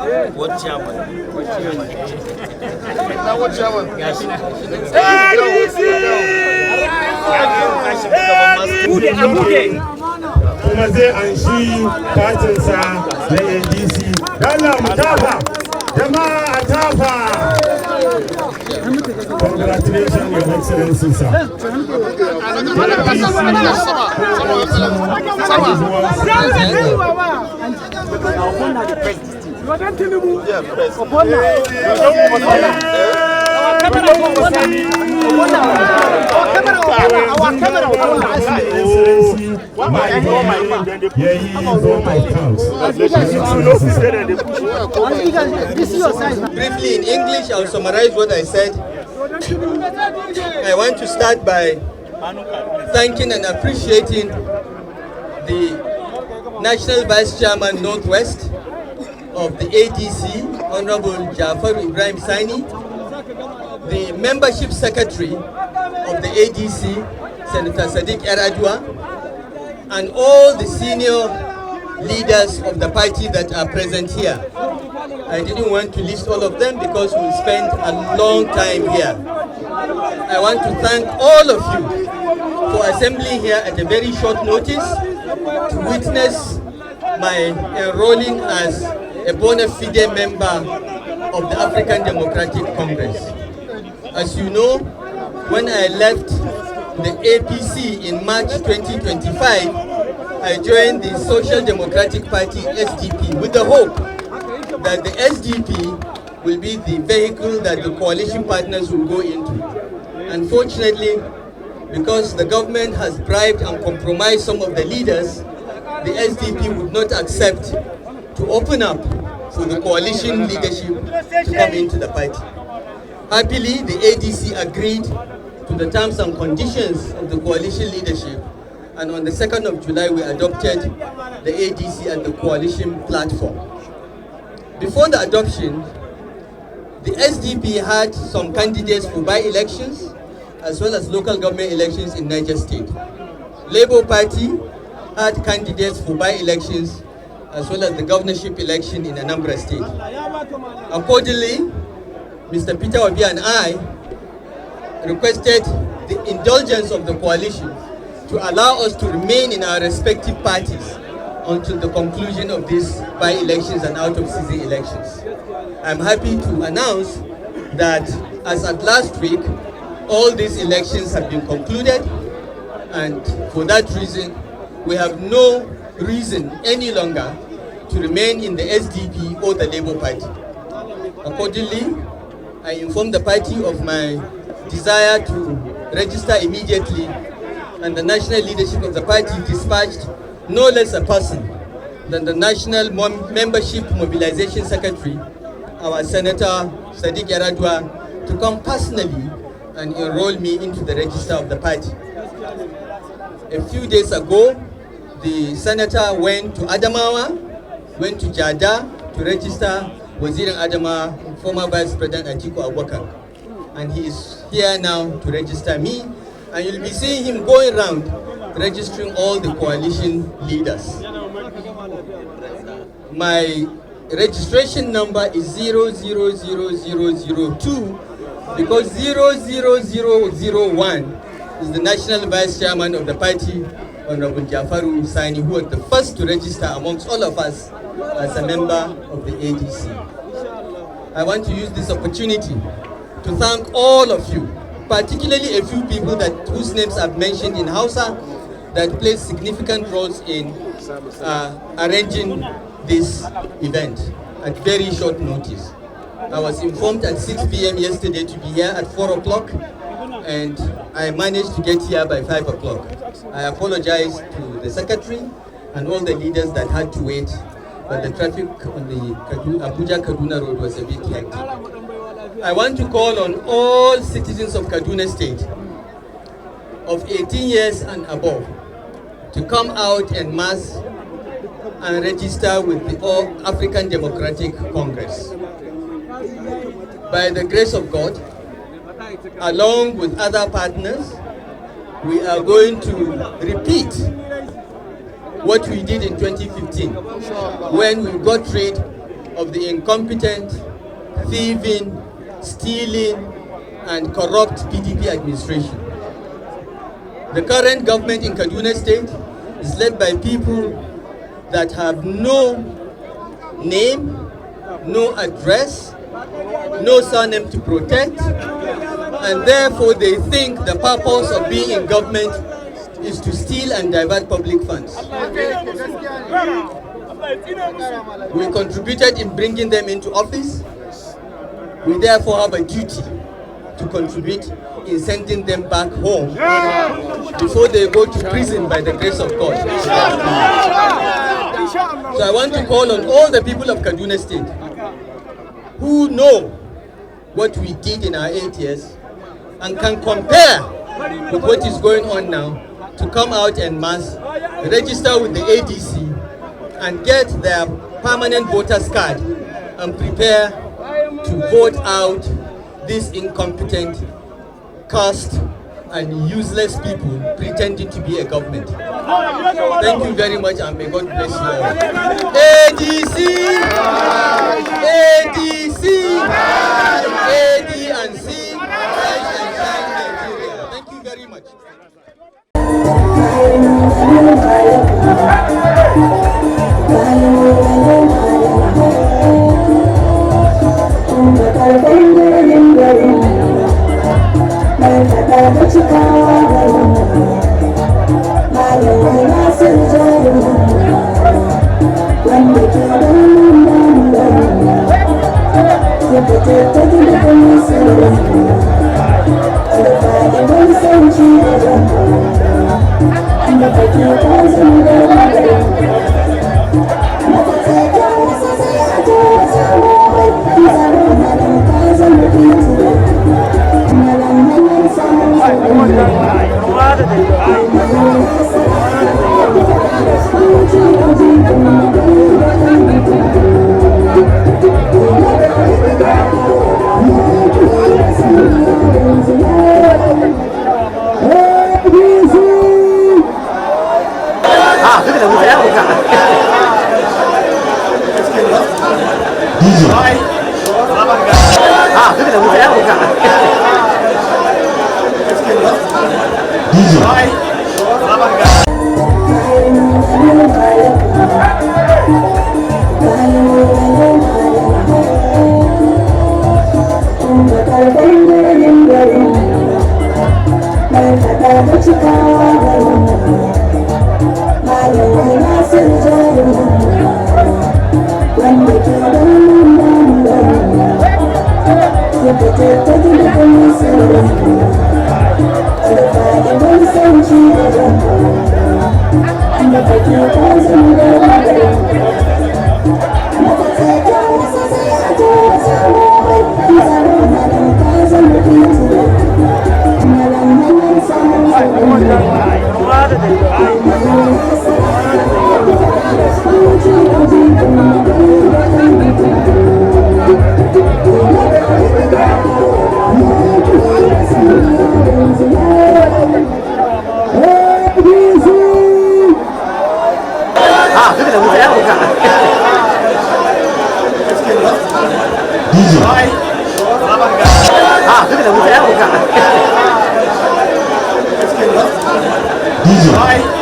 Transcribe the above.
What chairman? What chairman? Now what chairman? Kuma zai an shi fatinsa na ADC. Dalla mu tafa, jama'a a tafa. Congratulations, Your Excellency, sir. Briefly in English, I'll summarize what I said. I want to start by thanking and appreciating the National Vice Chairman Northwest of the ADC, Honorable Jafar Ibrahim Sani, the Membership Secretary of the ADC, Senator Sadiq Eradua, and all the senior leaders of the party that are present here. I didn't want to list all of them because we'll spend a long time here. I want to thank all of you for assembling here at a very short notice to witness my enrolling as a bona fide member of the African Democratic Congress. As you know, when I left the APC in March 2025, I joined the Social Democratic Party, SDP, with the hope that the SDP will be the vehicle that the coalition partners will go into. Unfortunately, because the government has bribed and compromised some of the leaders, the SDP would not accept to open up for the coalition leadership to come into the party. Happily, the ADC agreed to the terms and conditions of the coalition leadership, and on the 2nd of July, we adopted the ADC as the coalition platform. Before the adoption, the SDP had some candidates for by-elections as well as local government elections in Niger State. Labour Party had candidates for by-elections as well as the governorship election in Anambra State. Accordingly, Mr. Peter Obi and I requested the indulgence of the coalition to allow us to remain in our respective parties until the conclusion of these by-elections and out-of-season elections. I'm happy to announce that as at last week, all these elections have been concluded, and for that reason, we have no reason any longer to remain in the SDP or the Labour Party. Accordingly, I informed the party of my desire to register immediately, and the national leadership of the party dispatched no less a person than the National Membership Mobilization Secretary, our Senator Sadiq Eradua, to come personally and enroll me into the register of the party. A few days ago, the senator went to Adamawa, went to Jada to register Wazirin Adamawa, former Vice President Atiku Abubakar. And he is here now to register me, and you'll be seeing him going around registering all the coalition leaders. My registration number is 000002 because 00001 is the National Vice Chairman of the party, Honorable Jafaru Sani, who was the first to register amongst all of us as a member of the ADC. I want to use this opportunity to thank all of you, particularly a few people whose names I've mentioned in Hausa that played significant roles in arranging this event at very short notice. I was informed at 6 p.m. yesterday to be here at 4 o'clock, and I managed to get here by 5 o'clock. I apologize to the secretary and all the leaders that had to wait, but the traffic on the Abuja-Kaduna road was a bit hectic. I want to call on all citizens of Kaduna State of 18 years and above to come out en masse and register with the All African Democratic Congress. By the grace of God, along with other partners, we are going to repeat what we did in 2015 when we got rid of the incompetent, thieving, stealing, and corrupt PDP administration. The current government in Kaduna State is led by people that have no name, no address, no surname to protect, and therefore they think the purpose of being in government is to steal and divert public funds. We contributed in bringing them into office. We therefore have a duty to contribute in sending them back home before they go to prison by the grace of God. So I want to call on all the people of Kaduna State who know what we did in our 8 years and can compare with what is going on now to come out en masse, register with the ADC and get their permanent voters card and prepare to vote out these incompetent, cursed and useless people pretending to be a government. Thank you very much and may God bless you all. ADC! ADC! AD and C! Rise and shine Nigeria. Thank you very much. DJ.